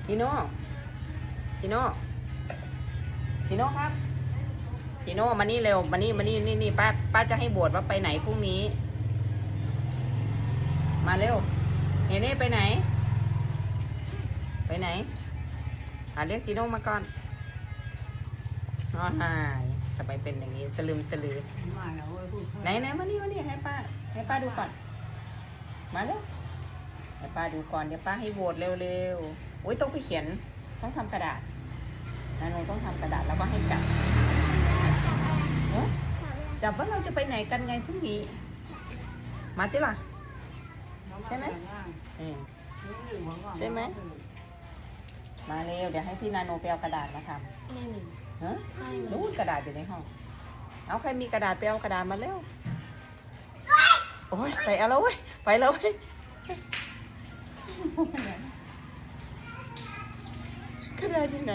พี่โน่พี่โน่พี่โน่ครับพี่โน่มานี่เร็วมานี่นี่ป้าจะให้บวชว่าไปไหนพรุ่งนี้ มาเร็วเนเน่ไปไหน ไปไหนเรียกจีโน่มาก่อนอ๋อหายจะไปเป็นอย่างนี้สลืมสลือไหนมานี่ให้ป้าดูก่อนมาเร็วให้ป้าดูก่อนเดี๋ยวป้าให้โหวตเร็วๆโอ้ยต้องไปเขียนต้องทำกระดาษนาโนต้องทำกระดาษแล้วก็ให้จับจับว่าเราจะไปไหนกันไงพรุ่งนี้มาติล่ะใช่ไหมใช่ไหมมาเร็วเดี๋ยวให้พี่นาโนไปเอากระดาษมาทำไม่มีฮะนู่นกระดาษอยู่ในห้องเอาใครมีกระดาษไปเอากระดาษมาเร็วโอ้ยไปเอาแล้วเว้ยไปแล้วเว้ยกระดาษอยู่ไหน